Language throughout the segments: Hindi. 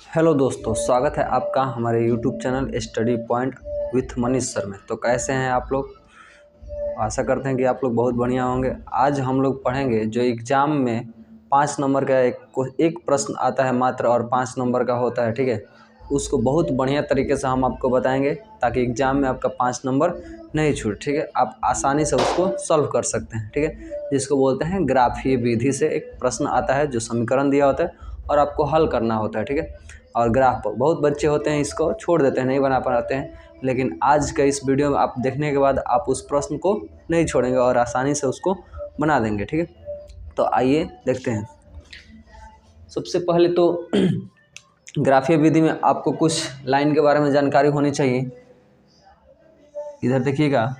हेलो दोस्तों, स्वागत है आपका हमारे YouTube channel study point with Manish sir में। तो कैसे हैं आप लोग? आशा करते हैं कि आप लोग बहुत बढ़िया होंगे। आज हम लोग पढ़ेंगे जो एग्ज़ाम में 5 नंबर का एक प्रश्न आता है मात्र और 5 नंबर का होता है, ठीक है। उसको बहुत बढ़िया तरीके से हम आपको बताएंगे ताकि एग्ज़ाम में आपका 5 नंबर नहीं छूट, ठीक है। आप आसानी से उसको सॉल्व कर सकते हैं, ठीक है। जिसको बोलते हैं ग्राफीय विधि से एक प्रश्न आता है जो समीकरण दिया होता है और आपको हल करना होता है, ठीक है। और ग्राफ पर बहुत बच्चे होते हैं इसको छोड़ देते हैं, नहीं बना पाते हैं, लेकिन आज का इस वीडियो में आप देखने के बाद आप उस प्रश्न को नहीं छोड़ेंगे और आसानी से उसको बना देंगे, ठीक है। तो आइए देखते हैं। सबसे पहले तो ग्राफीय विधि में आपको कुछ लाइन के बारे में जानकारी होनी चाहिए। इधर देखिएगा,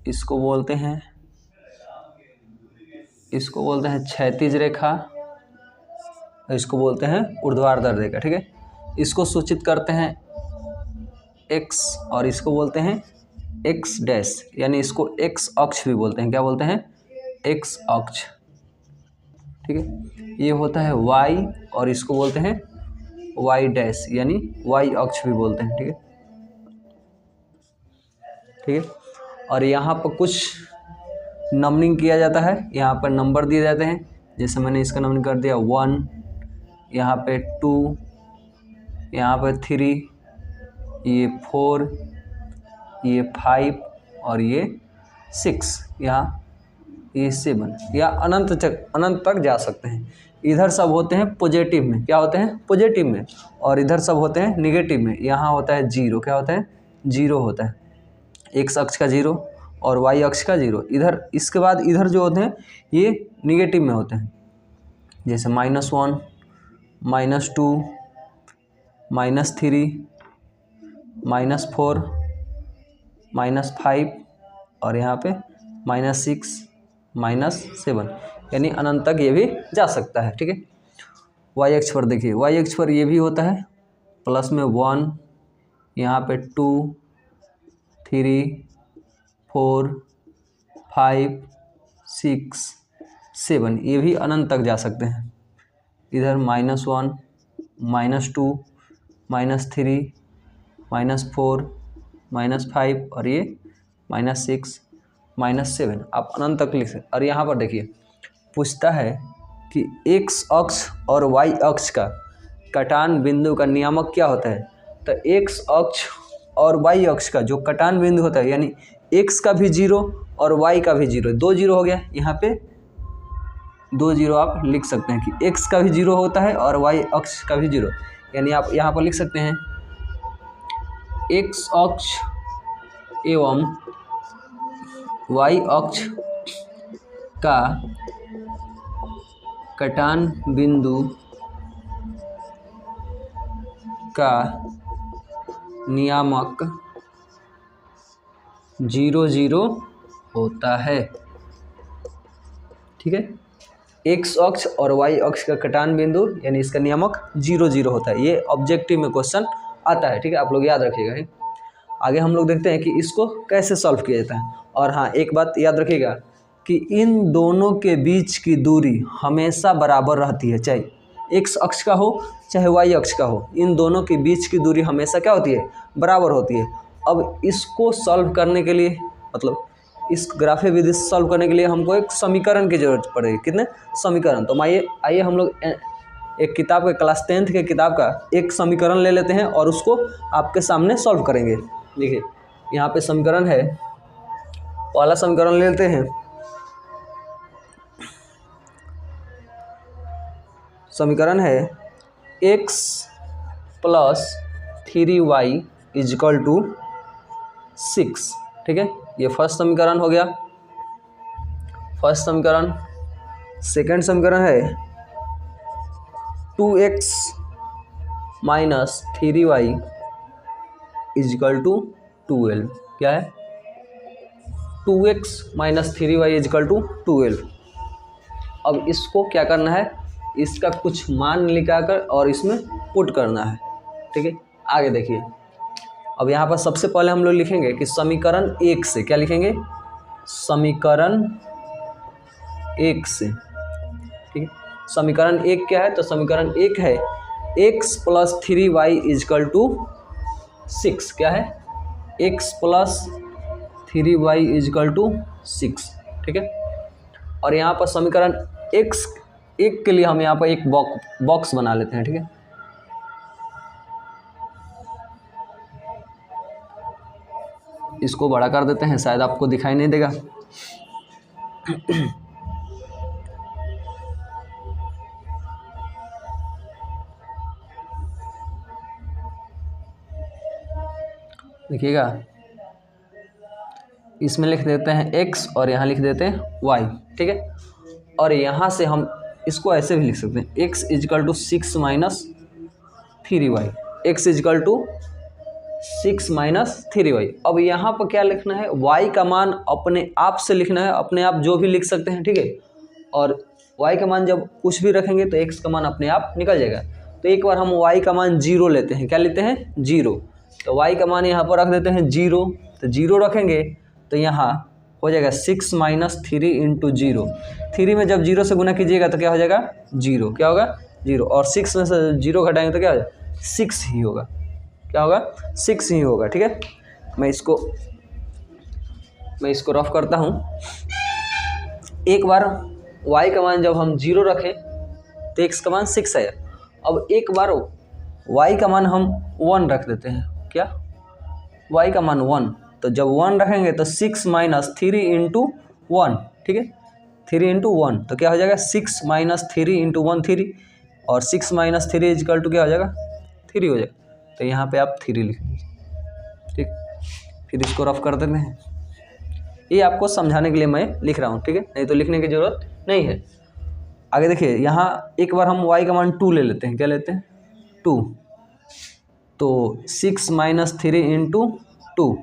इसको बोलते हैं क्षैतिज रेखा, इसको बोलते हैं ऊर्ध्वाधर रेखा, ठीक है। इसको सूचित करते हैं x और इसको बोलते हैं x डैश, यानी इसको x अक्ष भी बोलते हैं। क्या बोलते हैं? x अक्ष, ठीक है। ये होता है y और इसको बोलते हैं y डैश, यानी y अक्ष भी बोलते हैं, ठीक है, ठीक है। और यहाँ पर कुछ नंबरिंग किया जाता है, यहाँ पर नंबर दिए जाते हैं। जैसे मैंने इसका नंबरिंग कर दिया 1, यहाँ पे 2, यहाँ पे 3, ये 4, ये 5 और ये 6, यहाँ ये 7, या अनंत तक जा सकते हैं। इधर सब होते हैं पॉजिटिव में। क्या होते हैं? पॉजिटिव में। और इधर सब होते हैं निगेटिव में। यहाँ होता है 0। क्या होता है? 0 होता है। x अक्ष का 0 और y अक्ष का 0। इधर इसके बाद इधर जो होते हैं ये निगेटिव में होते हैं, जैसे -1, -2, -3, -4, -5 और यहाँ पे -6, -7, यानी अनंत तक ये भी जा सकता है, ठीक है। y अक्ष पर देखिए, y अक्ष पर ये भी होता है प्लस में 1, यहाँ पे 2, 3, 4, 5, 6, 7, ये भी अनंत तक जा सकते हैं। इधर -1, -2, -3, -4, -5 और ये -6, -7, आप अनंत तक लिख सकते। और यहाँ पर देखिए पूछता है कि x अक्ष और y अक्ष का कटान बिंदु का नियामक क्या होता है। तो x अक्ष और y अक्ष का जो कटान बिंदु होता है, यानी x का भी 0 और y का भी 0, 2 0 हो गया। यहाँ पे 2 0 आप लिख सकते हैं कि x का भी 0 होता है और y अक्ष का भी 0, यानी आप यहाँ पर लिख सकते हैं x अक्ष एवं y अक्ष का कटान बिंदु का नियामक 0 0 होता है, ठीक है। x अक्ष और y अक्ष का कटान बिंदु यानी इसका नियामक 0 0 होता है। ये ऑब्जेक्टिव में क्वेश्चन आता है, ठीक है, आप लोग याद रखिएगा। आगे हम लोग देखते हैं कि इसको कैसे सॉल्व किया जाता है। और हाँ, एक बात याद रखिएगा कि इन दोनों के बीच की दूरी हमेशा बराबर रहती है, चाहे x अक्ष का हो चाहे y अक्ष का हो। इन दोनों के बीच की दूरी हमेशा क्या होती है? बराबर होती है। अब इसको सॉल्व करने के लिए, मतलब इस ग्राफीय विधि से सॉल्व करने के लिए हमको एक समीकरण की जरूरत पड़ेगी। कितने समीकरण? तो आइए हम लोग एक किताब के क्लास 10th के किताब का एक समीकरण ले लेते हैं और उसको आपके सामने सॉल्व करेंगे। देखिए यहाँ पे समीकरण है, पहला समीकरण ले लेते हैं। समीकरण है x + 3y = 6, ठीक है। ये फर्स्ट समीकरण हो गया, फर्स्ट समीकरण। सेकंड समीकरण है 2x - 3y = 12। क्या है? 2x - 3y = 12। अब इसको क्या करना है? इसका कुछ मान निकालकर और इसमें पुट करना है, ठीक है। आगे देखिए, अब यहाँ पर सबसे पहले हम लोग लिखेंगे कि समीकरण 1 से क्या लिखेंगे? समीकरण एक से, ठीक है। समीकरण एक क्या है, तो समीकरण एक है x plus 3y is equal to 6। क्या है, x plus 3y is equal to 6, ठीक है। और यहाँ पर समीकरण x एक के लिए हम यहाँ पर एक बॉक्स बना लेते हैं, ठीक है। इसको बड़ा कर देते हैं, शायद आपको दिखाई नहीं देगा। देखिएगा, इसमें लिख देते हैं x और यहाँ लिख देते हैं y, ठीक है। और यहाँ से हम इसको ऐसे भी लिख सकते हैं, x is equal to 6 minus 3y, x is equal to 6 minus 3y। अब यहाँ पर क्या लिखना है, y का मान अपने आप से लिखना है, अपने आप जो भी लिख सकते हैं, ठीक है। और y का मान जब कुछ भी रखेंगे तो x का मान अपने आप निकल जाएगा। तो एक बार हम y का मान 0 लेते हैं, क्या लेते हैं, 0। तो y का मान यहाँ पर रख देते हैं 0, तो 0 रखेंगे तो यहाँ हो जाएगा 6 माइनस 3 इंटू 0। 3 में जब 0 से गुना कीजिएगा तो क्या हो जाएगा, 0। क्या होगा, 0। और 6 में से 0 घटाएंगे तो क्या हो जाएगा, 6 ही होगा। क्या होगा, 6 ही होगा, ठीक है। मैं इसको रफ करता हूँ। एक बार y का मान जब हम 0 रखें तो x का मान 6 है। अब एक बार y का मान हम 1 रख देते हैं। क्या, y का मान 1, तो जब 1 रखेंगे तो 6 माइनस 3 इंटू 1, ठीक है। 3 इंटू 1 तो क्या हो जाएगा, 6 माइनस 3 इंटू 1 3, और 6 माइनस 3 इजकल टू क्या हो जाएगा, 3 हो जाएगा। तो यहाँ पे आप 3 लिख लीजिए, ठीक। फिर इसको रफ कर देते हैं। ये आपको समझाने के लिए मैं लिख रहा हूँ, ठीक है, नहीं तो लिखने की ज़रूरत नहीं है। आगे देखिए, यहाँ एक बार हम y का मान 2 ले लेते हैं। क्या लेते हैं, 2। तो 6 माइनस 3 इंटू 2,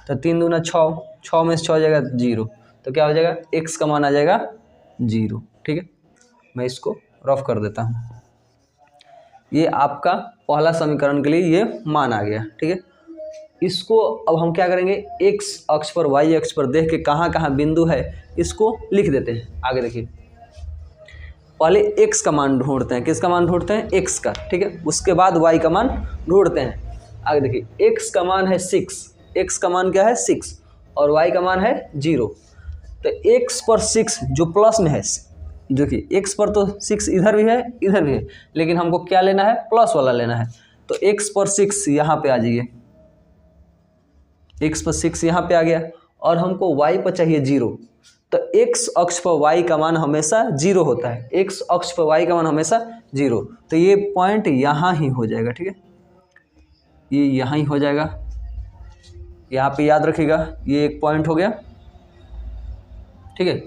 तो 3 दूना 6, 6 में से 6 हो जाएगा 0। तो क्या हो जाएगा, x का मान आ जाएगा 0, ठीक है। मैं इसको रफ कर देता हूँ। ये आपका पहला समीकरण के लिए ये मान आ गया, ठीक है। इसको अब हम क्या करेंगे, x अक्ष पर y अक्ष पर देख के कहाँ कहाँ बिंदु है इसको लिख देते हैं। आगे देखिए, पहले x का मान ढूंढते हैं। किसका मान ढूंढते हैं, x का, ठीक है। उसके बाद y का मान ढूंढते हैं। आगे देखिए, x का मान है 6, x का मान क्या है, 6, और y का मान है 0। तो x पर 6 जो प्लस में है, देखिए x पर तो 6 इधर भी है इधर भी है, लेकिन हमको क्या लेना है, प्लस वाला लेना है। तो x पर 6 यहाँ पे आ जाइए, x पर 6 यहाँ पे आ गया, और हमको y पर चाहिए 0। तो x अक्ष पर y का मान हमेशा 0 होता है, x अक्ष पर y का मान हमेशा 0। तो ये पॉइंट यहाँ ही हो जाएगा, ठीक है, ये यहाँ ही हो जाएगा। यहाँ पे याद रखिएगा, ये एक पॉइंट हो गया, ठीक है।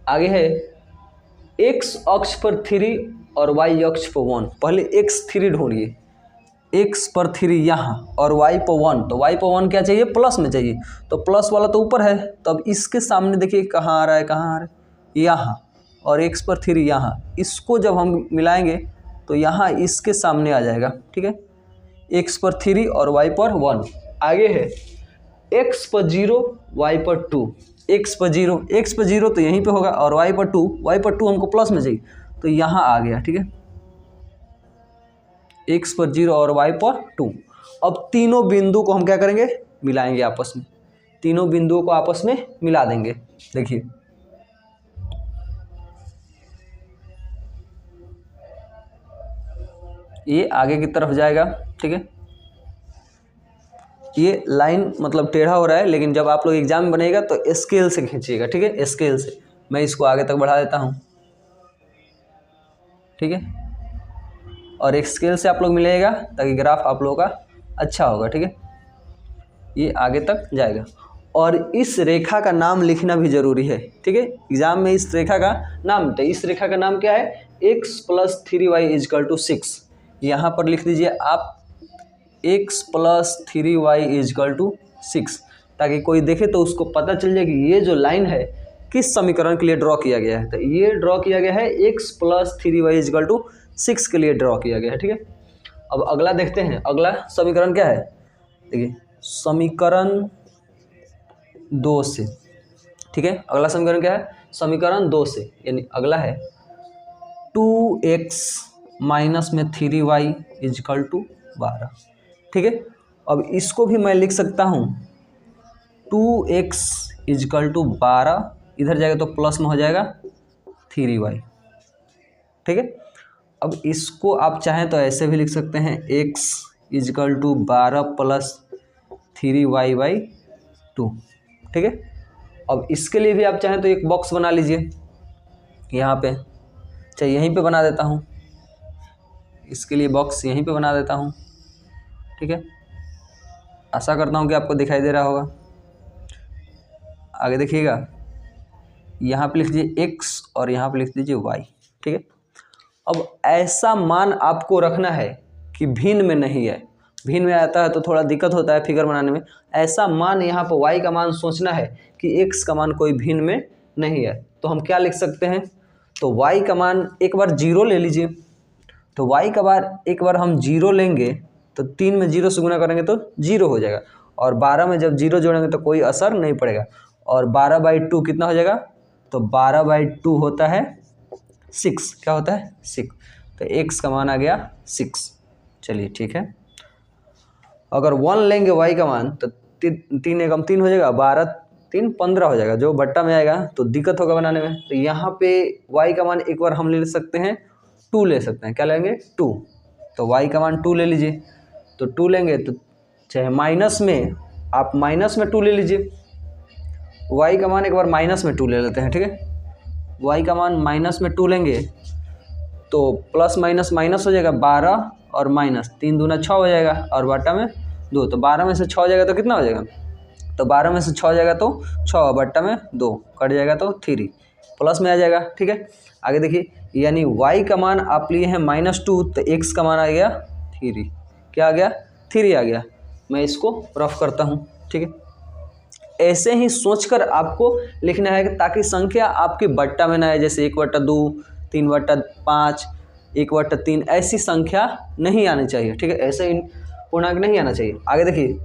आगे है x अक्ष पर 3 और y अक्ष पर 1। पहले x3 ढूंढिए, x पर 3 यहाँ और y पर 1। तो y पर 1 क्या चाहिए, प्लस में चाहिए, तो प्लस वाला तो ऊपर है। तो अब इसके सामने देखिए कहाँ आ रहा है, कहाँ आ रहा है, यहाँ, और x पर 3 यहाँ। इसको जब हम मिलाएंगे तो यहाँ इसके सामने आ जाएगा, ठीक है। x पर 3 और y पर 1। आगे है x पर 0 y पर 2। x पर 0 तो यहीं पे होगा, और y पर 2 हमको प्लस में चाहिए, तो यहाँ आ गया, ठीक है। x पर 0 और y पर 2। अब तीनों बिंदु को हम क्या करेंगे, मिलाएंगे आपस में। तीनों बिंदुओं को आपस में मिला देंगे। देखिए, ये आगे की तरफ जाएगा, ठीक है। ये लाइन मतलब टेढ़ा हो रहा है, लेकिन जब आप लोग एग्जाम में बनेगा तो स्केल से खींचिएगा, ठीक है, स्केल से। मैं इसको आगे तक बढ़ा देता हूँ, ठीक है। और एक स्केल से आप लोग मिलेगा ताकि ग्राफ आप लोगों का अच्छा होगा, ठीक है। ये आगे तक जाएगा, और इस रेखा का नाम लिखना भी ज़रूरी है, ठीक है। एग्जाम में इस रेखा का नाम, तो इस रेखा का नाम क्या है, x plus 3y is equal to 6। यहाँ पर लिख दीजिए आप x plus 3y is equal to 6, ताकि कोई देखे तो उसको पता चल जाए कि ये जो लाइन है किस समीकरण के लिए ड्रॉ किया गया है। तो ये ड्रॉ किया गया है x plus 3y is equal to 6 के लिए ड्रॉ किया गया है, ठीक है। अब अगला देखते हैं, अगला समीकरण क्या है। देखिए, समीकरण 2 से, ठीक है, अगला समीकरण क्या है, समीकरण 2 से, यानी अगला है 2x माइनस में 3y इजकल टू 12। ठीक है, अब इसको भी मैं लिख सकता हूँ 2x इजकल टू 12, इधर जाएगा तो प्लस में हो जाएगा 3y। ठीक है, अब इसको आप चाहें तो ऐसे भी लिख सकते हैं x is equal to 12 plus 3y/2। ठीक है, अब इसके लिए भी आप चाहें तो एक बॉक्स बना लीजिए यहाँ पे, चाहे यहीं पे बना देता हूँ, इसके लिए बॉक्स यहीं पे बना देता हूँ। ठीक है, आशा करता हूँ कि आपको दिखाई दे रहा होगा। आगे देखिएगा, यहाँ पे लिख दीजिए x और यहाँ पे लिख दीजिए y। ठीक है, अब ऐसा मान आपको रखना है कि भिन्न में नहीं है, भिन्न में आता है तो थोड़ा दिक्कत होता है फिगर बनाने में। ऐसा मान यहाँ पर y का मान सोचना है कि x का मान कोई भिन्न में नहीं है, तो हम क्या लिख सकते हैं, तो y का मान एक बार 0 ले लीजिए। तो y का बार एक बार हम 0 लेंगे तो 3 में 0 से गुना करेंगे तो 0 हो जाएगा, और 12 में जब 0 जोड़ेंगे तो कोई असर नहीं पड़ेगा, और 12/2 कितना हो जाएगा, तो 12/2 होता है 6। क्या होता है, 6। तो x का मान आ गया 6। चलिए ठीक है, अगर 1 लेंगे y का मान तो 3 एकम 3 हो जाएगा, 12 3 15 हो जाएगा, जो बट्टा में आएगा तो दिक्कत होगा बनाने में। तो यहाँ पे y का मान एक बार हम ले सकते हैं 2 ले सकते हैं। क्या लेंगे, 2। तो y का मान 2 ले लीजिए, तो 2 लेंगे तो चाहे माइनस में आप माइनस में 2 ले लीजिए, y का मान एक बार माइनस में 2 ले लेते हैं। ठीक है, y का मान माइनस में 2 लेंगे तो प्लस माइनस माइनस हो जाएगा, 12 और माइनस 3 दूना 6 हो जाएगा, और बट्टा में 2। तो 12 में से 6 हो जाएगा तो कितना हो जाएगा, तो 12 में से 6 हो जाएगा तो 6, बट्टा में 2 कट जाएगा तो 3 प्लस में आ जाएगा। ठीक है, आगे देखिए, यानी y का मान आप लिए हैं -2, तो x का मान आ गया 3। क्या आ गया, 3 आ गया। मैं इसको रफ करता हूँ। ठीक है, ऐसे ही सोचकर आपको लिखना है ताकि संख्या आपकी बट्टा में ना आए, जैसे 1/2, 3/5, 1/3, ऐसी संख्या नहीं आनी चाहिए। ठीक है, ऐसे पूर्णांक नहीं आना चाहिए। आगे देखिए,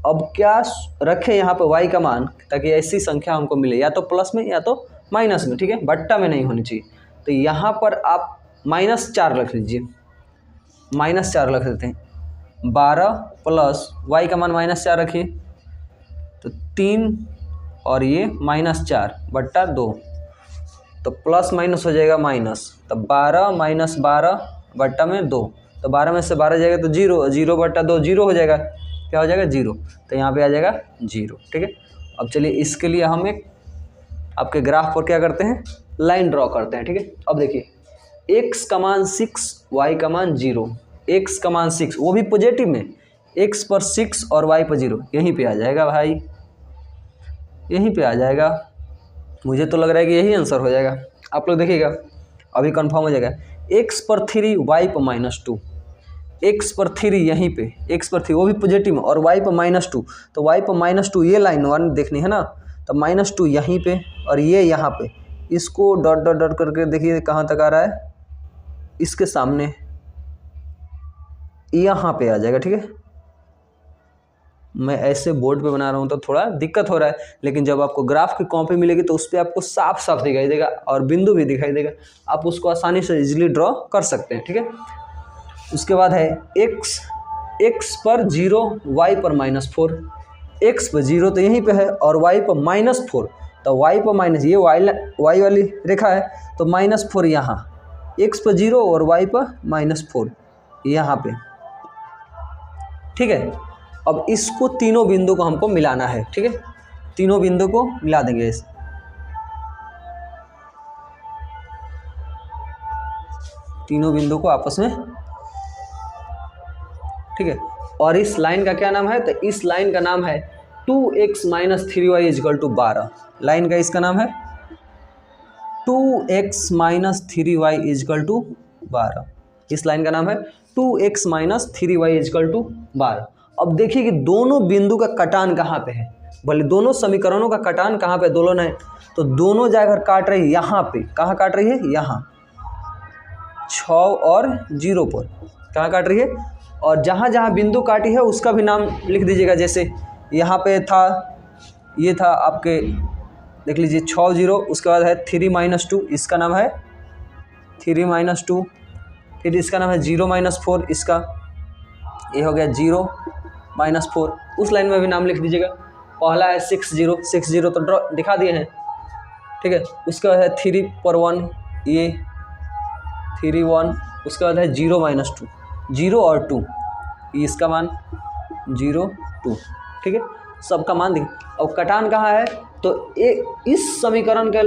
अब क्या रखें यहाँ पर y का मान, ताकि ऐसी संख्या हमको मिले या तो प्लस में या तो माइनस में। ठीक है, बट्टा में नहीं होनी चाहिए। तो यहाँ पर आप -4 रख लीजिए, -4 रख देते हैं। 12 प्लस y का मान -4 रखिए, तो 3 और ये -4/2, तो प्लस माइनस हो जाएगा माइनस, तो 12 - 12 बट्टा में 2, तो 12 में से 12 जाएगा तो 0, 0/2 0 हो जाएगा। क्या हो जाएगा, 0। तो यहाँ पे आ जाएगा 0। ठीक है, अब चलिए इसके लिए हम एक आपके ग्राफ पर क्या करते हैं, लाइन ड्रॉ करते हैं। ठीक है, अब देखिए x का मान 6, y का मान 0। x का मान 6, वो भी पॉजिटिव में, x पर 6 और y पर 0, यहीं पे आ जाएगा भाई, यहीं पे आ जाएगा। मुझे तो लग रहा है कि यही आंसर हो जाएगा। आप लोग देखिएगा, अभी कंफर्म हो जाएगा। x पर 3, y पर -2, x पर 3 यहीं पे, x पर 3 वो भी पॉजिटिव में, और y पर -2, तो y पर -2 ये लाइन 1 देखनी है ना, तो -2 यहीं पे और ये यहाँ पे, इसको डॉट डॉट डॉट करके देखिए कहाँ तक आ रहा है, इसके सामने यहाँ पे आ जाएगा। ठीक है, मैं ऐसे बोर्ड पे बना रहा हूँ तो थोड़ा दिक्कत हो रहा है, लेकिन जब आपको ग्राफ की कॉपी मिलेगी तो उस पर आपको साफ साफ दिखाई देगा और बिंदु भी दिखाई देगा, आप उसको आसानी से इजीली ड्रॉ कर सकते हैं। ठीक है, उसके बाद है x पर 0, y पर -4। x पर 0 तो यहीं पे है, और y पर -4, तो y पर माइनस, ये y वाली रेखा है, तो -4 यहाँ, x पर 0 और y पर -4 यहाँ पे। ठीक है, अब इसको तीनों बिंदु को हमको मिलाना है। ठीक है, तीनों बिंदु को मिला देंगे, तीनों बिंदु को आपस में। ठीक है, और इस लाइन का क्या नाम है, तो इस लाइन का नाम है 2x - 3y = 12। लाइन का इसका नाम है 2x - 3y = 12। इस लाइन का नाम है 2x - 3y = 12। अब देखिए कि दोनों बिंदु का कटान कहाँ पे है, भले दोनों समीकरणों का कटान कहाँ पे, दोनों ने तो दोनों जाकर काट रही है यहाँ पे। कहाँ काट रही है, यहाँ 6 और 0 पर कहाँ काट रही है, और जहाँ जहाँ बिंदु काटी है उसका भी नाम लिख दीजिएगा। जैसे यहाँ पे था, ये था आपके देख लीजिए 6 0, उसके बाद है 3 - 2, इसका नाम है 3 - 2, फिर इसका नाम है 0 - 4, इसका ये हो गया 0 - 4। उस लाइन में भी नाम लिख दीजिएगा। पहला है 6 0, 6 0 तो ड्रॉ दिखा दिए हैं, ठीक है। उसके बाद है 3 पर 1, ये 3 1, उसके बाद है 0 - 2, 0 और 2, ये इसका मान 0 2, ठीक है। सबका मान दिख। अब कटान कहाँ है, तो इस समीकरण के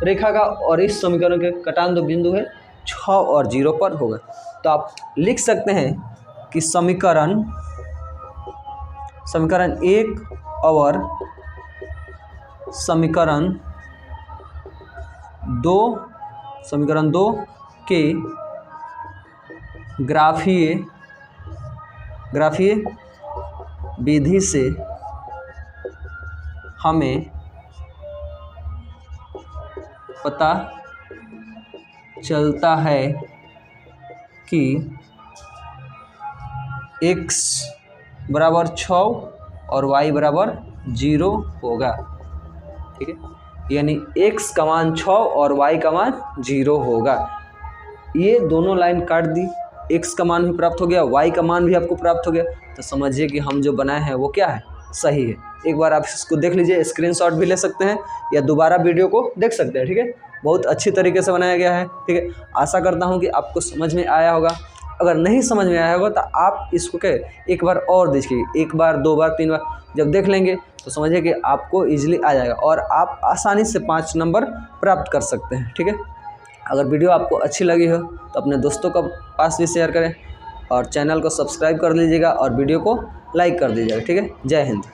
रेखा का और इस समीकरण के कटान दो बिंदु है 6 और 0 पर होगा। तो आप लिख सकते हैं कि समीकरण 1 और समीकरण 2 के ग्राफीय विधि से हमें पता चलता है कि x बराबर 6 और y बराबर 0 होगा, ठीक है। यानी x का मान 6 और y का मान 0 होगा। ये दोनों लाइन काट दी, x का मान भी प्राप्त हो गया, y का मान भी आपको प्राप्त हो गया। तो समझिए कि हम जो बनाए हैं वो क्या है, सही है। एक बार आप इसको देख लीजिए, स्क्रीनशॉट भी ले सकते हैं या दोबारा वीडियो को देख सकते हैं, ठीक है। बहुत अच्छी तरीके से बनाया गया है, ठीक है। आशा करता हूँ कि आपको समझ में आया होगा। अगर नहीं समझ में आया होगा तो आप इसको एक बार और देखिए, 1 बार 2 बार 3 बार जब देख लेंगे तो समझिए कि आपको ईजिली आ जाएगा और आप आसानी से 5 नंबर प्राप्त कर सकते हैं, ठीक है। अगर वीडियो आपको अच्छी लगी हो तो अपने दोस्तों के पास भी शेयर करें और चैनल को सब्सक्राइब कर लीजिएगा और वीडियो को लाइक कर दीजिएगा, ठीक है। जय हिंद।